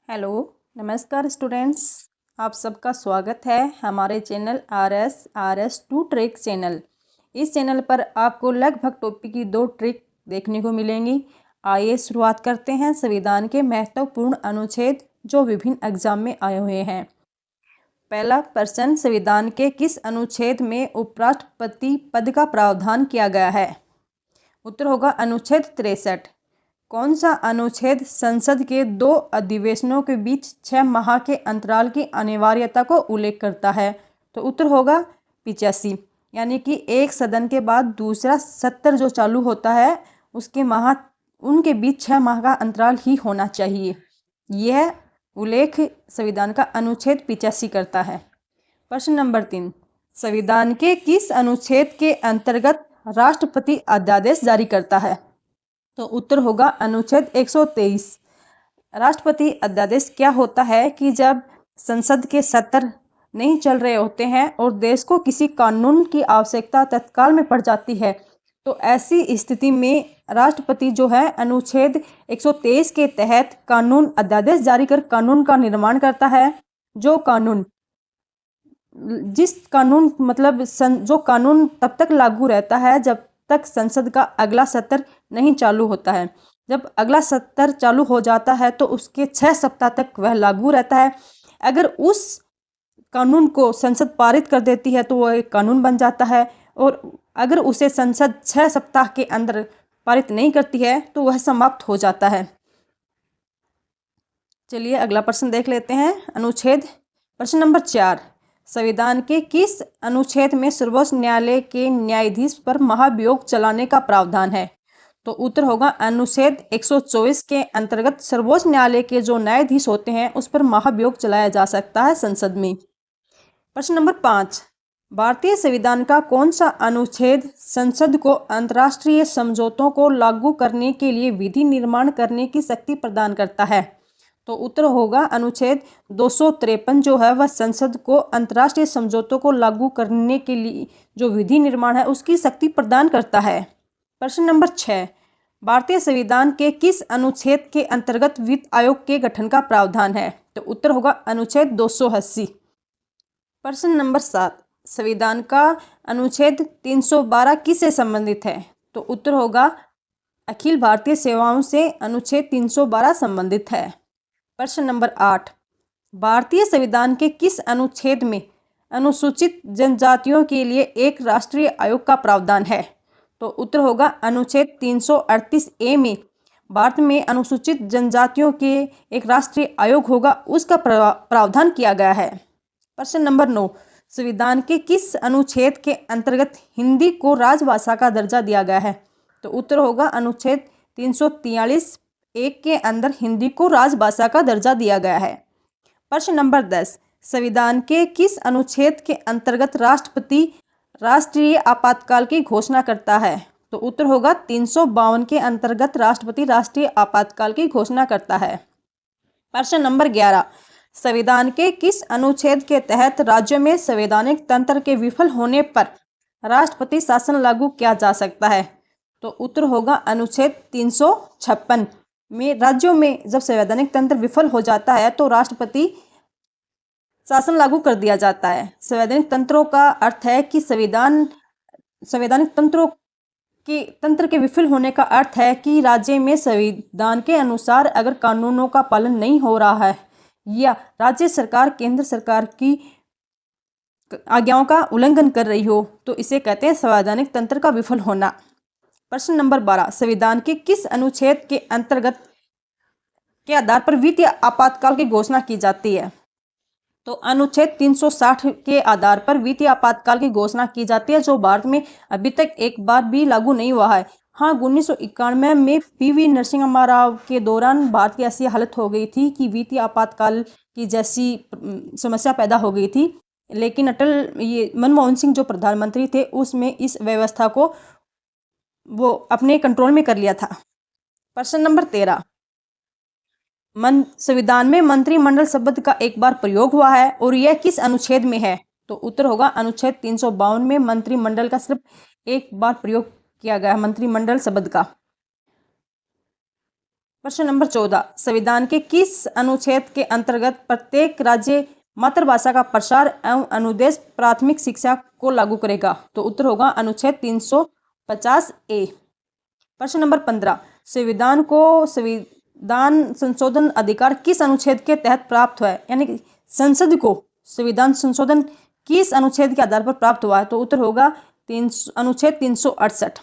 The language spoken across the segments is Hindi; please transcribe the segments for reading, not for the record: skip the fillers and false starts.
हेलो, नमस्कार स्टूडेंट्स। आप सबका स्वागत है हमारे channel RS to trick channel. इस चैनल पर आपको लगभग टॉपिक की 2 ट्रिक देखने को मिलेंगी। आइए शुरुआत करते हैं संविधान के महत्वपूर्ण अनुच्छेद जो विभिन्न एग्जाम में आए हुए हैं। पहला प्रश्न, संविधान के किस अनुच्छेद में उपराष्ट्रपति पद का प्रावधान किया गया है? उत्तर होगा अनुच्छेद 63। कौन सा अनुच्छेद संसद के 2 अधिवेशनों के बीच 6 माह के अंतराल की अनिवार्यता को उल्लेख करता है? तो उत्तर होगा 85। यानी कि एक सदन के बाद दूसरा सत्र जो चालू होता है उनके बीच 6 माह का अंतराल ही होना चाहिए। यह उल्लेख संविधान का अनुच्छेद 85 करता है। प्रश्न नंबर 3, संविधान के किस अनुच्छेद के अंतर्गत राष्ट्रपति अध्यादेश जारी करता है? तो उत्तर होगा अनुच्छेद 123। राष्ट्रपति अध्यादेश क्या होता है कि जब संसद के सत्र नहीं चल रहे होते हैं और देश को किसी कानून की आवश्यकता तत्काल में पड़ जाती है, तो ऐसी स्थिति में राष्ट्रपति जो है अनुच्छेद 123 के तहत कानून अध्यादेश जारी कर कानून का निर्माण करता है। जो कानून तब तक लागू रहता है जब तक संसद का अगला सत्र नहीं चालू होता है। जब अगला सत्र चालू हो जाता है तो उसके 6 सप्ताह तक वह लागू रहता है। अगर उस कानून को संसद पारित कर देती है तो वह एक कानून बन जाता है, और अगर उसे संसद 6 सप्ताह के अंदर पारित नहीं करती है तो वह समाप्त हो जाता है। चलिए अगला प्रश्न देख लेते हैं। प्रश्न नंबर 4, संविधान के किस अनुच्छेद में सर्वोच्च न्यायालय के न्यायाधीश पर महाभियोग चलाने का प्रावधान है? तो उत्तर होगा अनुच्छेद 124 के अंतर्गत सर्वोच्च न्यायालय के जो न्यायाधीश होते हैं उस पर महाभियोग चलाया जा सकता है संसद में। प्रश्न नंबर 5, भारतीय संविधान का कौन सा अनुच्छेद संसद को अंतर्राष्ट्रीय समझौतों को लागू करने के लिए विधि निर्माण करने की शक्ति प्रदान करता है? तो उत्तर होगा अनुच्छेद 253 जो है वह संसद को अंतर्राष्ट्रीय समझौतों को लागू करने के लिए जो विधि निर्माण है उसकी शक्ति प्रदान करता है। प्रश्न नंबर 6, भारतीय संविधान के किस अनुच्छेद के अंतर्गत वित्त आयोग के गठन का प्रावधान है? तो उत्तर होगा अनुच्छेद 280। प्रश्न नंबर 7, संविधान का अनुच्छेद 312 किससे संबंधित है? तो उत्तर होगा अखिल भारतीय सेवाओं से अनुच्छेद 312 संबंधित है। प्रश्न नंबर 8, भारतीय संविधान के किस अनुच्छेद में अनुसूचित जनजातियों के लिए एक राष्ट्रीय आयोग का प्रावधान है? तो उत्तर होगा अनुच्छेद 338A में भारत में अनुसूचित जनजातियों के एक राष्ट्रीय आयोग होगा उसका प्रावधान किया गया है। प्रश्न नंबर 9, संविधान के किस अनुच्छेद के अंतर्गत हिंदी को राजभाषा का दर्जा दिया गया है? तो उत्तर होगा अनुच्छेद 343(1) के अंदर हिंदी को राजभाषा का दर्जा दिया गया है। प्रश्न नंबर 10, संविधान के किस अनुच्छेद के अंतर्गत राष्ट्रपति राष्ट्रीय आपातकाल की घोषणा करता है? तो उत्तर होगा 352 के अंतर्गत राष्ट्रपति राष्ट्रीय आपातकाल की घोषणा करता है। प्रश्न नंबर 11, संविधान के किस अनुच्छेद के तहत राज्यों में संवैधानिक तंत्र के विफल होने पर राष्ट्रपति शासन लागू किया जा सकता है? तो उत्तर होगा अनुच्छेद 356 में राज्यों में जब संवैधानिक तंत्र विफल हो जाता है तो राष्ट्रपति शासन लागू कर दिया जाता है। संवैधानिक तंत्रों का अर्थ है कि संवैधानिक तंत्र के विफल होने का अर्थ है कि राज्य में संविधान के अनुसार अगर कानूनों का पालन नहीं हो रहा है या राज्य सरकार केंद्र सरकार की आज्ञाओं का उल्लंघन कर रही हो तो इसे कहते हैं संवैधानिक तंत्र का विफल होना। प्रश्न नंबर 12, संविधान के किस अनुच्छेद के अंतर्गत के आधार पर वित्तीय आपातकाल की घोषणा की जाती है? तो अनुच्छेद 360 के आधार पर वित्तीय आपातकाल की घोषणा की जाती है जो भारत में अभी तक एक बार भी लागू नहीं हुआ है। हाँ, 1991 में PV नरसिम्हा राव के दौरान भारत की ऐसी हालत हो गई थी कि वित्तीय आपातकाल की जैसी समस्या पैदा हो गई थी, लेकिन मनमोहन सिंह जो प्रधानमंत्री थे उसमें इस व्यवस्था को वो अपने कंट्रोल में कर लिया था। प्रश्न नंबर 13, संविधान में मंत्रिमंडल शब्द का एक बार प्रयोग हुआ है और यह किस अनुच्छेद में है? तो उत्तर होगा अनुच्छेद 352 में मंत्रिमंडल का सिर्फ एक बार प्रयोग किया गया है मंत्रिमंडल शब्द का। प्रश्न नंबर 14, संविधान के किस अनुच्छेद के अंतर्गत प्रत्येक राज्य मातृभाषा का प्रसार एवं अनुदेश प्राथमिक शिक्षा को लागू करेगा? तो उत्तर होगा अनुच्छेद 350A। प्रश्न नंबर 15, संविधान संशोधन अधिकार किस अनुच्छेद के तहत प्राप्त हुआ है? यानी कि संसद को संविधान संशोधन किस अनुच्छेद के आधार पर प्राप्त हुआ है? तो उत्तर होगा अनुच्छेद 368।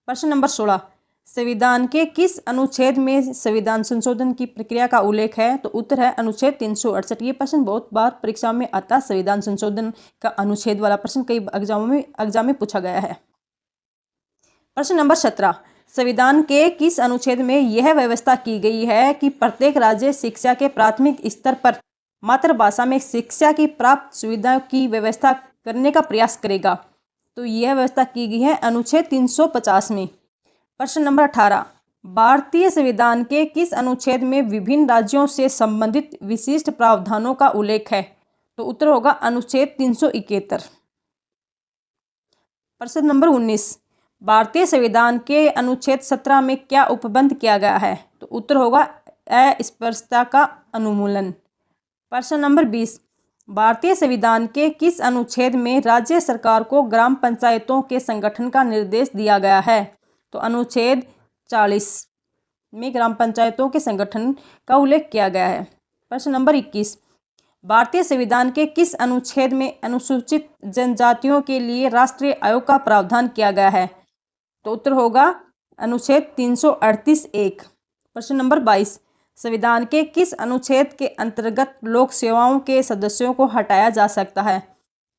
प्रश्न नंबर 16, संविधान के किस अनुच्छेद में संविधान संशोधन की प्रक्रिया का उल्लेख है? तो उत्तर है अनुच्छेद 368। ये प्रश्न बहुत बार परीक्षा में आता है। संविधान संशोधन का अनुच्छेद वाला प्रश्न कई एग्जाम में पूछा गया है। प्रश्न नंबर 17, संविधान के किस अनुच्छेद में यह व्यवस्था की गई है कि प्रत्येक राज्य शिक्षा के प्राथमिक स्तर पर मातृभाषा में शिक्षा की प्राप्त सुविधाओं की व्यवस्था करने का प्रयास करेगा? तो यह व्यवस्था की गई है अनुच्छेद 350 में। प्रश्न नंबर 18, भारतीय संविधान के किस अनुच्छेद में विभिन्न राज्यों से संबंधित विशिष्ट प्रावधानों का उल्लेख है? तो उत्तर होगा अनुच्छेद 371। प्रश्न नंबर 19, भारतीय संविधान के अनुच्छेद 17 में क्या उपबंध किया गया है? तो उत्तर होगा अस्पृश्यता का उन्मूलन। प्रश्न नंबर 20, भारतीय संविधान के किस अनुच्छेद में राज्य सरकार को ग्राम पंचायतों के संगठन का निर्देश दिया गया है? तो अनुच्छेद 40 में ग्राम पंचायतों के संगठन का उल्लेख किया गया है। प्रश्न नंबर 21, भारतीय संविधान के किस अनुच्छेद में अनुसूचित जनजातियों के लिए राष्ट्रीय आयोग का प्रावधान किया गया है? तो उत्तर होगा अनुच्छेद 338(1). प्रश्न नंबर 22, संविधान के किस अनुच्छेद के अंतर्गत लोक सेवाओं के सदस्यों को हटाया जा सकता है?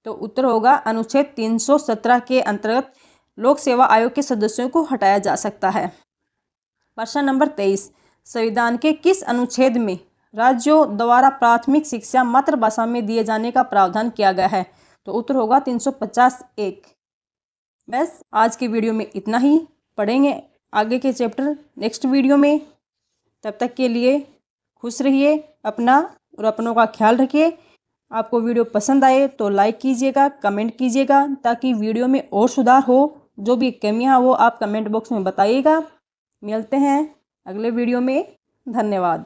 तो उत्तर होगा अनुच्छेद 317 के अंतर्गत लोक सेवा आयोग के सदस्यों को हटाया जा सकता है। प्रश्न नंबर 23, संविधान के किस अनुच्छेद में राज्यों द्वारा प्राथमिक शिक्षा मातृभाषा में दिए जाने का प्रावधान किया गया है? तो उत्तर होगा 350(1). बस आज के वीडियो में इतना ही। पढ़ेंगे आगे के चैप्टर नेक्स्ट वीडियो में। तब तक के लिए खुश रहिए, अपना और अपनों का ख्याल रखिए। आपको वीडियो पसंद आए तो लाइक कीजिएगा, कमेंट कीजिएगा, ताकि वीडियो में और सुधार हो। जो भी कमियां हो आप कमेंट बॉक्स में बताइएगा। मिलते हैं अगले वीडियो में। धन्यवाद।